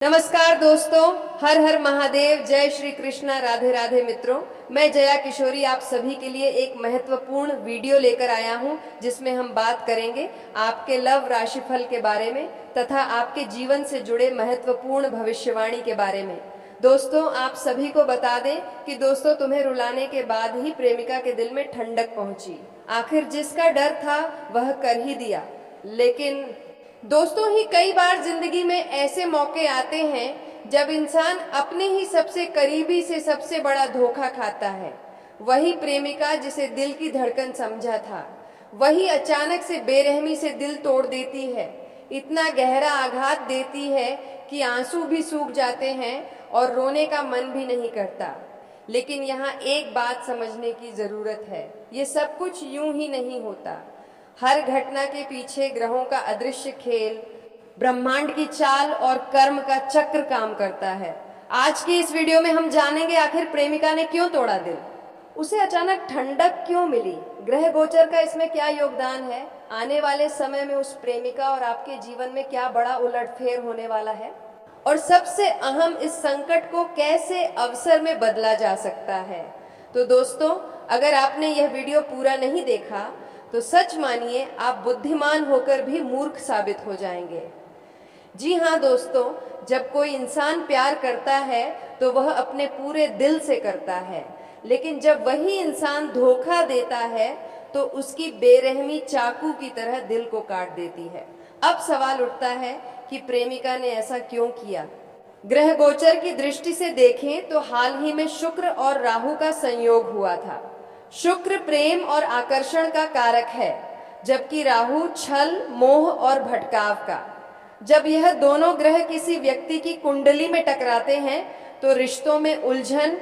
नमस्कार दोस्तों, हर हर महादेव, जय श्री कृष्णा, राधे राधे मित्रों। मैं जया किशोरी आप सभी के लिए एक महत्वपूर्ण वीडियो लेकर आया हूं, जिसमें हम बात करेंगे आपके लव राशिफल के बारे में तथा आपके जीवन से जुड़े महत्वपूर्ण भविष्यवाणी के बारे में। दोस्तों, आप सभी को बता दें कि दोस्तों, तुम्हें रुलाने के बाद ही प्रेमिका के दिल में ठंडक पहुंची। आखिर जिसका डर था वह कर ही दिया। लेकिन दोस्तों ही कई बार जिंदगी में ऐसे मौके आते हैं जब इंसान अपने ही सबसे करीबी से सबसे बड़ा धोखा खाता है। वही प्रेमिका जिसे दिल की धड़कन समझा था, वही अचानक से बेरहमी से दिल तोड़ देती है। इतना गहरा आघात देती है कि आंसू भी सूख जाते हैं और रोने का मन भी नहीं करता। लेकिन यहाँ एक बात समझने की जरूरत है, ये सब कुछ यूं ही नहीं होता। हर घटना के पीछे ग्रहों का अदृश्य खेल, ब्रह्मांड की चाल और कर्म का चक्र काम करता है। आज की इस वीडियो में हम जानेंगे आखिर प्रेमिका ने क्यों तोड़ा दिल, उसे अचानक ठंडक क्यों मिली, ग्रह गोचर का इसमें क्या योगदान है, आने वाले समय में उस प्रेमिका और आपके जीवन में क्या बड़ा उलटफेर होने वाला है, और सबसे अहम, इस संकट को कैसे अवसर में बदला जा सकता है। तो दोस्तों, अगर आपने यह वीडियो पूरा नहीं देखा तो सच मानिए आप बुद्धिमान होकर भी मूर्ख साबित हो जाएंगे। जी हाँ दोस्तों, जब कोई इंसान प्यार करता है तो वह अपने पूरे दिल से करता है, लेकिन जब वही इंसान धोखा देता है तो उसकी बेरहमी चाकू की तरह दिल को काट देती है। अब सवाल उठता है कि प्रेमिका ने ऐसा क्यों किया। ग्रह गोचर की दृष्टि से देखें तो हाल ही में शुक्र और राहु का संयोग हुआ था। शुक्र प्रेम और आकर्षण का कारक है, जबकि राहु छल, मोह और भटकाव का। जब यह दोनों ग्रह किसी व्यक्ति की कुंडली में टकराते हैं तो रिश्तों में उलझन,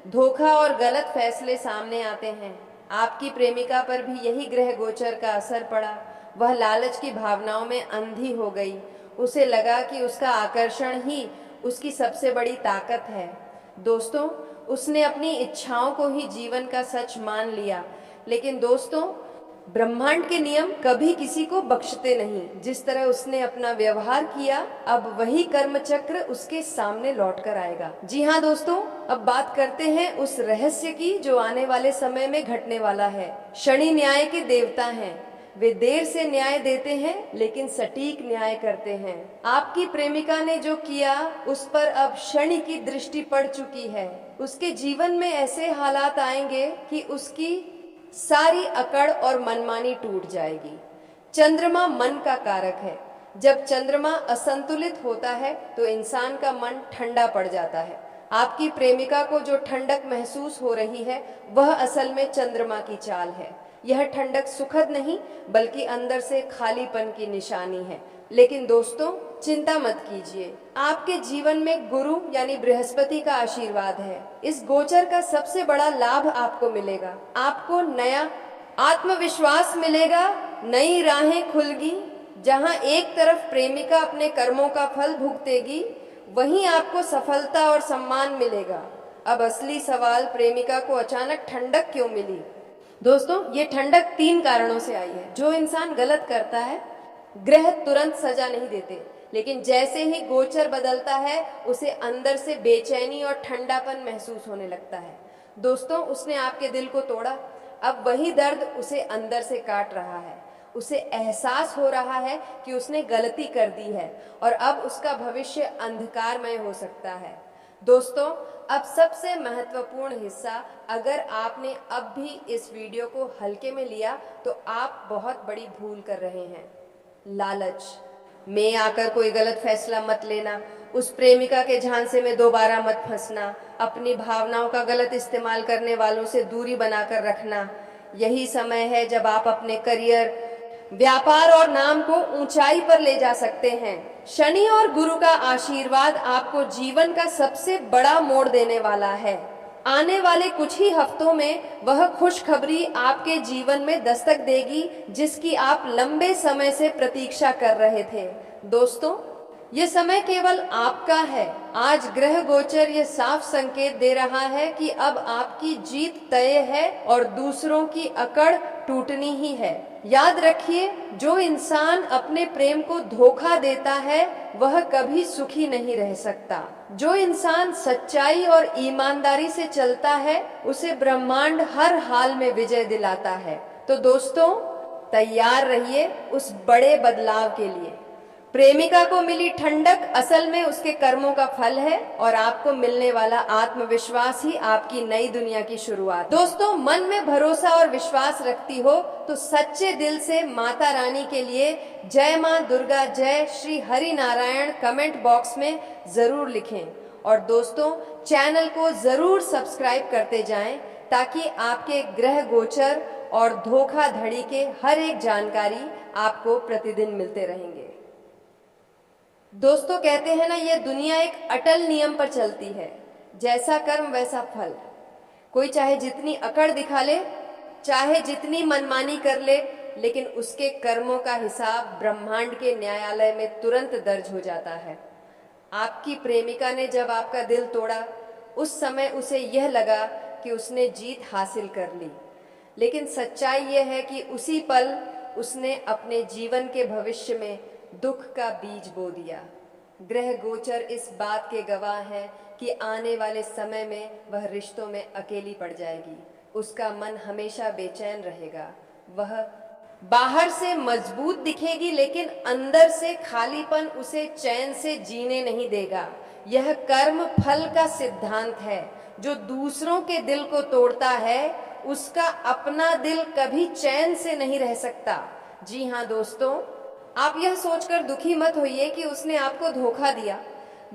धोखा और गलत फैसले सामने आते हैं। आपकी प्रेमिका पर भी यही ग्रह गोचर का असर पड़ा। वह लालच की भावनाओं में अंधी हो गई। उसे लगा कि उसका आकर्षण ही उसकी सबसे बड़ी ताकत है। दोस्तों, उसने अपनी इच्छाओं को ही जीवन का सच मान लिया। लेकिन दोस्तों, ब्रह्मांड के नियम कभी किसी को बख्शते नहीं। जिस तरह उसने अपना व्यवहार किया, अब वही कर्म चक्र उसके सामने लौट कर आएगा। जी हाँ दोस्तों, अब बात करते हैं उस रहस्य की जो आने वाले समय में घटने वाला है। शनि न्याय के देवता हैं। वे देर से न्याय देते हैं लेकिन सटीक न्याय करते हैं। आपकी प्रेमिका ने जो किया उस पर अब शनि की दृष्टि पड़ चुकी है। उसके जीवन में ऐसे हालात आएंगे कि उसकी सारी अकड़ और मनमानी टूट जाएगी। चंद्रमा मन का कारक है। जब चंद्रमा असंतुलित होता है तो इंसान का मन ठंडा पड़ जाता है। आपकी प्रेमिका को जो ठंडक महसूस हो रही है वह असल में चंद्रमा की चाल है। यह ठंडक सुखद नहीं बल्कि अंदर से खालीपन की निशानी है। लेकिन दोस्तों, चिंता मत कीजिए, आपके जीवन में गुरु यानी बृहस्पति का आशीर्वाद है। इस गोचर का सबसे बड़ा लाभ आपको मिलेगा। आपको नया आत्मविश्वास मिलेगा, नई राहें खुलगी। जहां एक तरफ प्रेमिका अपने कर्मों का फल भुगतेगी, वहीं आपको सफलता और सम्मान मिलेगा। अब असली सवाल, प्रेमिका को अचानक ठंडक क्यों मिली। दोस्तों, ये ठंडक 3 कारणों से आई है। जो इंसान गलत करता है, ग्रह तुरंत सजा नहीं देते, लेकिन जैसे ही गोचर बदलता है उसे अंदर से बेचैनी और ठंडापन महसूस होने लगता है। दोस्तों, उसने आपके दिल को तोड़ा। अब वही दर्द उसे अंदर से काट रहा है। उसे एहसास हो रहा है कि उसने गलती कर दी है और अब उसका भविष्य अंधकारमय हो सकता है। दोस्तों, अब सबसे महत्वपूर्ण हिस्सा, अगर आपने अब भी इस वीडियो को हल्के में लिया तो आप बहुत बड़ी भूल कर रहे हैं। लालच में आकर कोई गलत फैसला मत लेना। उस प्रेमिका के झांसे में दोबारा मत फंसना। अपनी भावनाओं का गलत इस्तेमाल करने वालों से दूरी बनाकर रखना। यही समय है जब आप अपने करियर, व्यापार और नाम को ऊंचाई पर ले जा सकते हैं। शनि और गुरु का आशीर्वाद आपको जीवन का सबसे बड़ा मोड़ देने वाला है। आने वाले कुछ ही हफ्तों में वह खुशखबरी आपके जीवन में दस्तक देगी जिसकी आप लंबे समय से प्रतीक्षा कर रहे थे। दोस्तों, ये समय केवल आपका है। आज ग्रह गोचर ये साफ संकेत दे रहा है कि अब आपकी जीत तय है और दूसरों की अकड़ टूटनी ही है। याद रखिए, जो इंसान अपने प्रेम को धोखा देता है वह कभी सुखी नहीं रह सकता। जो इंसान सच्चाई और ईमानदारी से चलता है उसे ब्रह्मांड हर हाल में विजय दिलाता है। तो दोस्तों, तैयार रहिए उस बड़े बदलाव के लिए। प्रेमिका को मिली ठंडक असल में उसके कर्मों का फल है और आपको मिलने वाला आत्मविश्वास ही आपकी नई दुनिया की शुरुआत। दोस्तों, मन में भरोसा और विश्वास रखती हो तो सच्चे दिल से माता रानी के लिए जय मां दुर्गा जय श्री हरि नारायण कमेंट बॉक्स में जरूर लिखें। और दोस्तों, चैनल को जरूर सब्सक्राइब करते जाएं ताकि आपके ग्रह गोचर और धोखाधड़ी के हर एक जानकारी आपको प्रतिदिन मिलते रहेंगे। दोस्तों, कहते हैं ना, ये दुनिया एक अटल नियम पर चलती है, जैसा कर्म वैसा फल। कोई चाहे जितनी अकड़ दिखा ले, चाहे जितनी मनमानी कर ले, लेकिन उसके कर्मों का हिसाब ब्रह्मांड के न्यायालय में तुरंत दर्ज हो जाता है। आपकी प्रेमिका ने जब आपका दिल तोड़ा, उस समय उसे यह लगा कि उसने जीत हासिल कर ली, लेकिन सच्चाई यह है कि उसी पल उसने अपने जीवन के भविष्य में दुख का बीज बो दिया। ग्रह गोचर इस बात के गवाह हैं कि आने वाले समय में वह रिश्तों में अकेली पड़ जाएगी। उसका मन हमेशा बेचैन रहेगा। वह बाहर से मजबूत दिखेगी लेकिन अंदर से खालीपन उसे चैन से जीने नहीं देगा। यह कर्म फल का सिद्धांत है। जो दूसरों के दिल को तोड़ता है उसका अपना दिल कभी चैन से नहीं रह सकता। जी हाँ दोस्तों, आप यह सोचकर दुखी मत होइए कि उसने आपको धोखा दिया,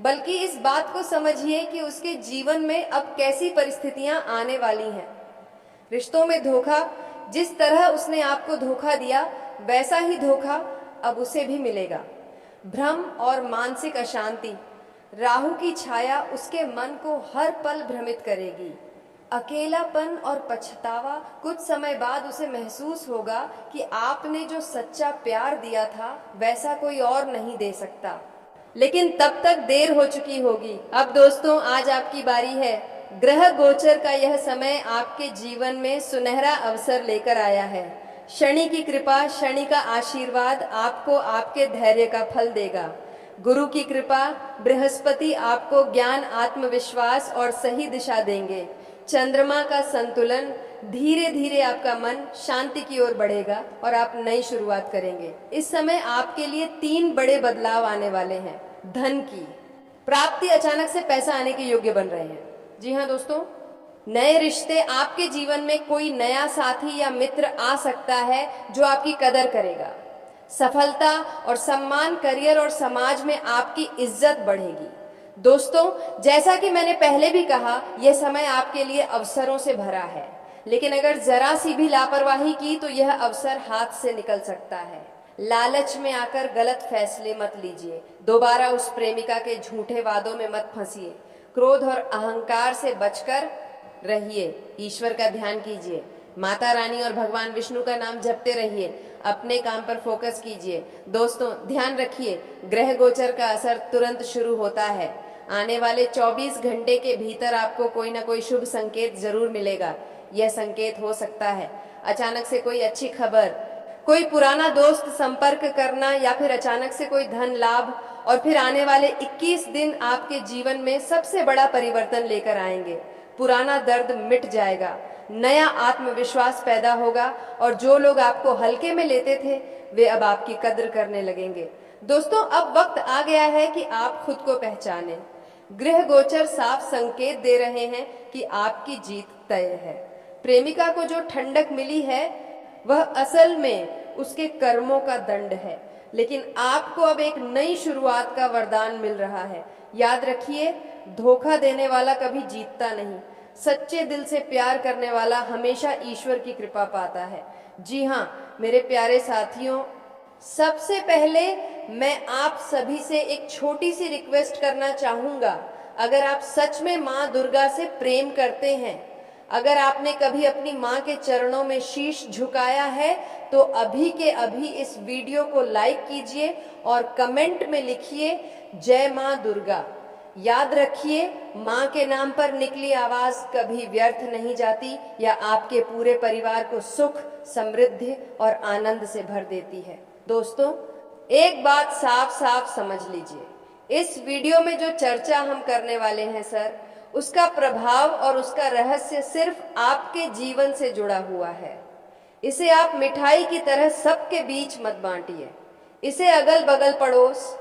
बल्कि इस बात को समझिए कि उसके जीवन में अब कैसी परिस्थितियां आने वाली हैं। रिश्तों में धोखा, जिस तरह उसने आपको धोखा दिया वैसा ही धोखा अब उसे भी मिलेगा। भ्रम और मानसिक अशांति, राहु की छाया उसके मन को हर पल भ्रमित करेगी। अकेलापन और पछतावा, कुछ समय बाद उसे महसूस होगा कि आपने जो सच्चा प्यार दिया था वैसा कोई और नहीं दे सकता, लेकिन तब तक देर हो चुकी होगी। अब दोस्तों, आज आपकी बारी है। ग्रह गोचर का यह समय आपके जीवन में सुनहरा अवसर लेकर आया है। शनि की कृपा, शनि का आशीर्वाद आपको आपके धैर्य का फल देगा। गुरु की कृपा, बृहस्पति आपको ज्ञान, आत्मविश्वास और सही दिशा देंगे। चंद्रमा का संतुलन, धीरे धीरे आपका मन शांति की ओर बढ़ेगा और आप नई शुरुआत करेंगे। इस समय आपके लिए 3 बड़े बदलाव आने वाले हैं। धन की प्राप्ति, अचानक से पैसा आने के योग्य बन रहे हैं। जी हाँ दोस्तों, नए रिश्ते, आपके जीवन में कोई नया साथी या मित्र आ सकता है जो आपकी कदर करेगा। सफलता और सम्मान, करियर और समाज में आपकी इज्जत बढ़ेगी। दोस्तों, जैसा कि मैंने पहले भी कहा, यह समय आपके लिए अवसरों से भरा है, लेकिन अगर जरा सी भी लापरवाही की तो यह अवसर हाथ से निकल सकता है। लालच में आकर गलत फैसले मत लीजिए। दोबारा उस प्रेमिका के झूठे वादों में मत फंसिए। क्रोध और अहंकार से बचकर रहिए। ईश्वर का ध्यान कीजिए। माता रानी और भगवान विष्णु का नाम जपते रहिए। अपने काम पर फोकस कीजिए। दोस्तों, ध्यान रखिए, ग्रह गोचर का असर तुरंत शुरू होता है। आने वाले 24 घंटे के भीतर आपको कोई ना कोई शुभ संकेत जरूर मिलेगा। यह संकेत हो सकता है अचानक से कोई अच्छी खबर, कोई पुराना दोस्त संपर्क करना, या फिर अचानक से कोई धन लाभ। और फिर आने वाले 21 दिन आपके जीवन में सबसे बड़ा परिवर्तन लेकर आएंगे। पुराना दर्द मिट जाएगा, नया आत्मविश्वास पैदा होगा और जो लोग आपको हल्के में लेते थे वे अब आपकी कद्र करने लगेंगे। दोस्तों, अब वक्त आ गया है कि आप खुद को पहचानें। ग्रह गोचर साफ संकेत दे रहे हैं कि आपकी जीत तय है। प्रेमिका को जो ठंडक मिली है वह असल में उसके कर्मों का दंड है, लेकिन आपको अब एक नई शुरुआत का वरदान मिल रहा है। याद रखिए, धोखा देने वाला कभी जीतता नहीं। सच्चे दिल से प्यार करने वाला हमेशा ईश्वर की कृपा पाता है। जी हाँ मेरे प्यारे साथियों, सबसे पहले मैं आप सभी से एक छोटी सी रिक्वेस्ट करना चाहूंगा। अगर आप सच में माँ दुर्गा से प्रेम करते हैं, अगर आपने कभी अपनी माँ के चरणों में शीश झुकाया है, तो अभी के अभी इस वीडियो को लाइक कीजिए और कमेंट में लिखिए जय माँ दुर्गा। याद रखिए, माँ के नाम पर निकली आवाज कभी व्यर्थ नहीं जाती या आपके पूरे परिवार को सुख, समृद्धि और आनंद से भर देती है। दोस्तों, एक बात साफ साफ समझ लीजिए, इस वीडियो में जो चर्चा हम करने वाले हैं सर, उसका प्रभाव और उसका रहस्य सिर्फ आपके जीवन से जुड़ा हुआ है। इसे आप मिठाई की तरह सबके बीच मत बांटिए। इसे अगल बगल पड़ोस,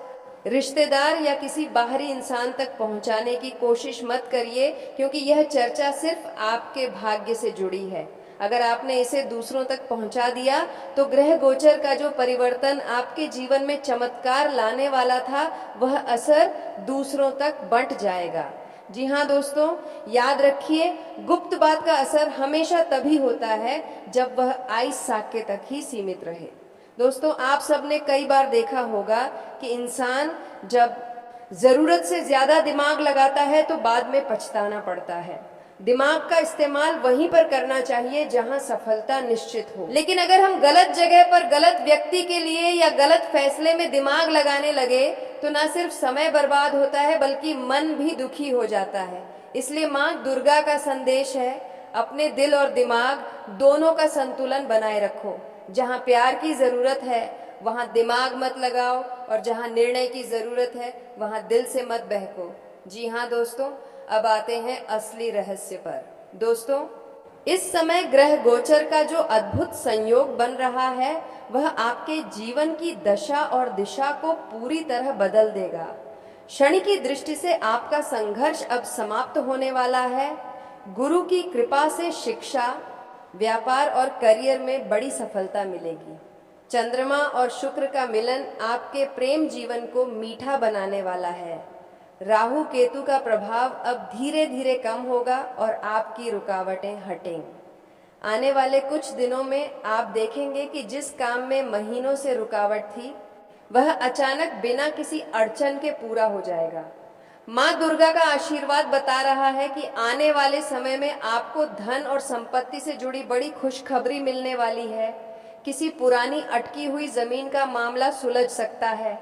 रिश्तेदार या किसी बाहरी इंसान तक पहुंचाने की कोशिश मत करिए, क्योंकि यह चर्चा सिर्फ आपके भाग्य से जुड़ी है। अगर आपने इसे दूसरों तक पहुंचा दिया तो ग्रह गोचर का जो परिवर्तन आपके जीवन में चमत्कार लाने वाला था, वह असर दूसरों तक बंट जाएगा। जी हाँ दोस्तों, याद रखिए, गुप्त बात का असर हमेशा तभी होता है जब वह आइस साक्य तक ही सीमित रहे। दोस्तों, आप सबने कई बार देखा होगा कि इंसान जब जरूरत से ज्यादा दिमाग लगाता है तो बाद में पछताना पड़ता है। दिमाग का इस्तेमाल वहीं पर करना चाहिए जहां सफलता निश्चित हो। लेकिन अगर हम गलत जगह पर गलत व्यक्ति के लिए या गलत फैसले में दिमाग लगाने लगे तो ना सिर्फ समय बर्बाद होता है बल्कि मन भी दुखी हो जाता है। इसलिए माँ दुर्गा का संदेश है, अपने दिल और दिमाग दोनों का संतुलन बनाए रखो। जहां प्यार की जरूरत है वहां दिमाग मत लगाओ, और जहां निर्णय की जरूरत है वहां दिल से मत बहको। जी हाँ दोस्तों, अब आते हैं असली रहस्य पर। दोस्तों, इस समय ग्रह गोचर का जो अद्भुत संयोग बन रहा है वह आपके जीवन की दशा और दिशा को पूरी तरह बदल देगा। शनि की दृष्टि से आपका संघर्ष अब समाप्त होने वाला है। गुरु की कृपा से शिक्षा, व्यापार और करियर में बड़ी सफलता मिलेगी। चंद्रमा और शुक्र का मिलन आपके प्रेम जीवन को मीठा बनाने वाला है। राहु केतु का प्रभाव अब धीरे धीरे कम होगा और आपकी रुकावटें हटेंगी। आने वाले कुछ दिनों में आप देखेंगे कि जिस काम में महीनों से रुकावट थी वह अचानक बिना किसी अड़चन के पूरा हो जाएगा। माँ दुर्गा का आशीर्वाद बता रहा है कि आने वाले समय में आपको धन और संपत्ति से जुड़ी बड़ी खुशखबरी मिलने वाली है। किसी पुरानी अटकी हुई जमीन का मामला सुलझ सकता है।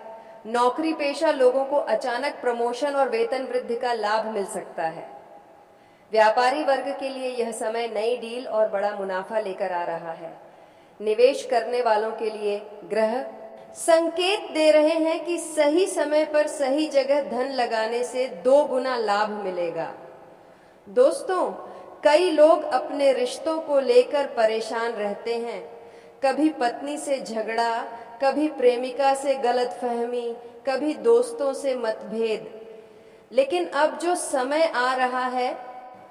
नौकरी पेशा लोगों को अचानक प्रमोशन और वेतन वृद्धि का लाभ मिल सकता है। व्यापारी वर्ग के लिए यह समय नई डील और बड़ा मुनाफा लेकर आ रहा है। निवेश करने वालों के लिए ग्रह संकेत दे रहे हैं कि सही समय पर सही जगह धन लगाने से 2 गुना लाभ मिलेगा। दोस्तों, कई लोग अपने रिश्तों को लेकर परेशान रहते हैं। कभी पत्नी से झगड़ा, कभी प्रेमिका से गलतफहमी, कभी दोस्तों से मतभेद। लेकिन अब जो समय आ रहा है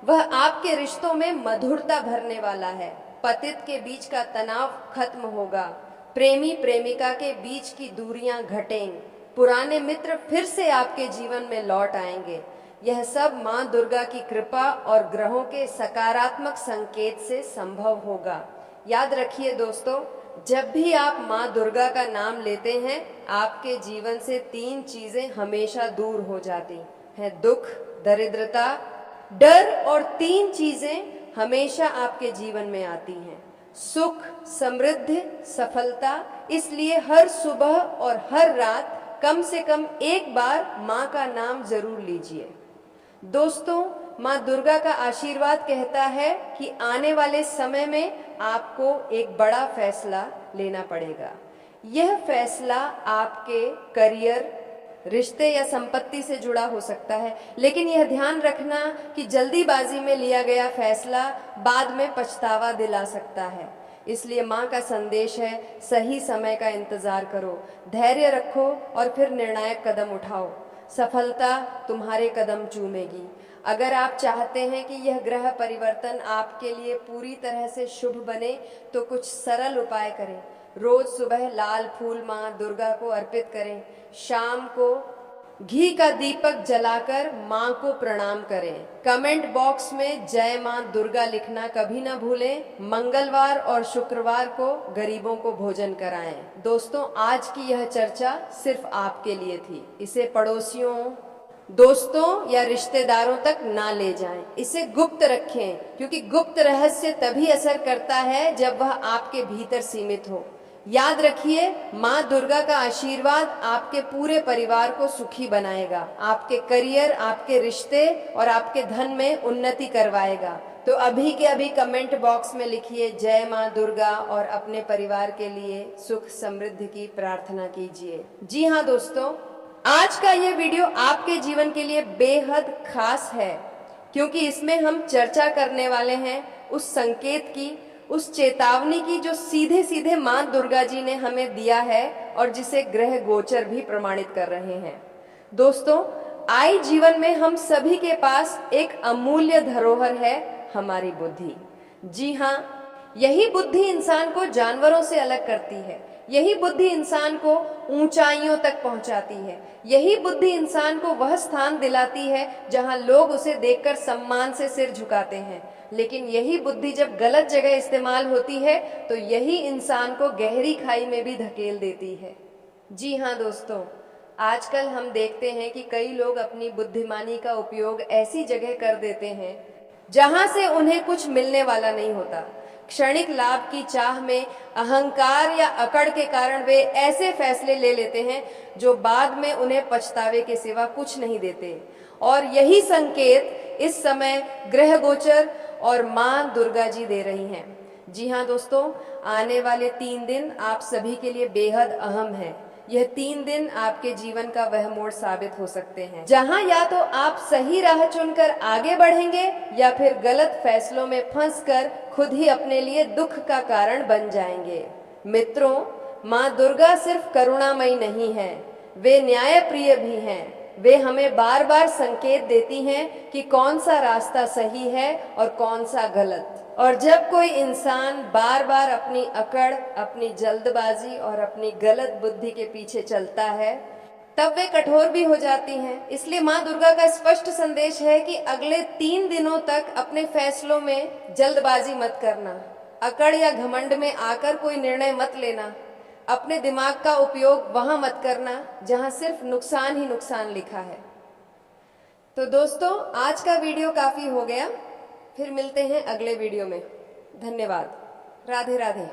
वह आपके रिश्तों में मधुरता भरने वाला है। पतित के बीच का तनाव खत्म होगा। प्रेमी प्रेमिका के बीच की दूरियां घटेंगी। पुराने मित्र फिर से आपके जीवन में लौट आएंगे। यह सब माँ दुर्गा की कृपा और ग्रहों के सकारात्मक संकेत से संभव होगा। याद रखिए दोस्तों, जब भी आप माँ दुर्गा का नाम लेते हैं आपके जीवन से 3 चीजें हमेशा दूर हो जाती हैं, दुख, दरिद्रता, डर, और 3 चीजें हमेशा आपके जीवन में आती हैं, सुख, समृद्धि, सफलता। इसलिए हर सुबह और हर रात कम से कम एक बार माँ का नाम जरूर लीजिए। दोस्तों, माँ दुर्गा का आशीर्वाद कहता है कि आने वाले समय में आपको एक बड़ा फैसला लेना पड़ेगा। यह फैसला आपके करियर, रिश्ते या संपत्ति से जुड़ा हो सकता है, लेकिन यह ध्यान रखना कि जल्दीबाजी में लिया गया फैसला बाद में पछतावा दिला सकता है। इसलिए माँ का संदेश है, सही समय का इंतजार करो, धैर्य रखो और फिर निर्णायक कदम उठाओ। सफलता तुम्हारे कदम चूमेगी। अगर आप चाहते हैं कि यह ग्रह परिवर्तन आपके लिए पूरी तरह से शुभ बने तो कुछ सरल उपाय करें। रोज सुबह लाल फूल माँ दुर्गा को अर्पित करें। शाम को घी का दीपक जलाकर माँ को प्रणाम करें। कमेंट बॉक्स में जय माँ दुर्गा लिखना कभी ना भूलें। मंगलवार और शुक्रवार को गरीबों को भोजन कराएं। दोस्तों, आज की यह चर्चा सिर्फ आपके लिए थी। इसे पड़ोसियों, दोस्तों या रिश्तेदारों तक ना ले जाएं। इसे गुप्त रखें, क्योंकि गुप्त रहस्य तभी असर करता है जब वह आपके भीतर सीमित हो। याद रखिए, माँ दुर्गा का आशीर्वाद आपके पूरे परिवार को सुखी बनाएगा, आपके करियर, आपके रिश्ते और आपके धन में उन्नति करवाएगा। तो अभी के अभी कमेंट बॉक्स में लिखिए जय माँ दुर्गा और अपने परिवार के लिए सुख समृद्धि की प्रार्थना कीजिए। जी हाँ दोस्तों, आज का ये वीडियो आपके जीवन के लिए बेहद खास है, क्योंकि इसमें हम चर्चा करने वाले हैं उस संकेत की, उस चेतावनी की जो सीधे सीधे माँ दुर्गा जी ने हमें दिया है और जिसे ग्रह गोचर भी प्रमाणित कर रहे हैं। दोस्तों, आए जीवन में हम सभी के पास एक अमूल्य धरोहर है, हमारी बुद्धि। जी हाँ, यही बुद्धि इंसान को जानवरों से अलग करती है, यही बुद्धि इंसान को ऊंचाइयों तक पहुंचाती है, यही बुद्धि इंसान को वह स्थान दिलाती है जहां लोग उसे देखकर सम्मान से सिर झुकाते हैं। लेकिन यही बुद्धि जब गलत जगह इस्तेमाल होती है तो यही इंसान को गहरी खाई में भी धकेल देती है। जी हाँ दोस्तों, आजकल हम देखते हैं कि कई लोग अपनी बुद्धिमानी का उपयोग ऐसी जगह कर देते हैं जहां से उन्हें कुछ मिलने वाला नहीं होता। क्षणिक लाभ की चाह में अहंकार या अकड़ के कारण वे ऐसे फैसले ले लेते हैं जो बाद में उन्हें पछतावे के सिवा कुछ नहीं देते। और यही संकेत इस समय ग्रह गोचर और माँ दुर्गा जी दे रही हैं। जी हाँ दोस्तों, आने वाले 3 दिन आप सभी के लिए बेहद अहम है। यह 3 दिन आपके जीवन का वह मोड़ साबित हो सकते हैं जहां या तो आप सही राह चुनकर आगे बढ़ेंगे या फिर गलत फैसलों में फंसकर खुद ही अपने लिए दुख का कारण बन जाएंगे। मित्रों, माँ दुर्गा सिर्फ करुणामयी नहीं है, वे न्यायप्रिय भी हैं। वे हमें बार बार संकेत देती हैं कि कौन सा रास्ता सही है और कौन सा गलत। और जब कोई इंसान बार बार अपनी अकड़, अपनी जल्दबाजी और अपनी गलत बुद्धि के पीछे चलता है, तब वे कठोर भी हो जाती हैं। इसलिए माँ दुर्गा का स्पष्ट संदेश है कि अगले 3 दिनों तक अपने फैसलों में जल्दबाजी मत करना, अकड़ या घमंड में आकर कोई निर्णय मत लेना, अपने दिमाग का उपयोग वहां मत करना जहां सिर्फ नुकसान ही नुकसान लिखा है। तो दोस्तों, आज का वीडियो काफी हो गया, फिर मिलते हैं अगले वीडियो में। धन्यवाद। राधे राधे।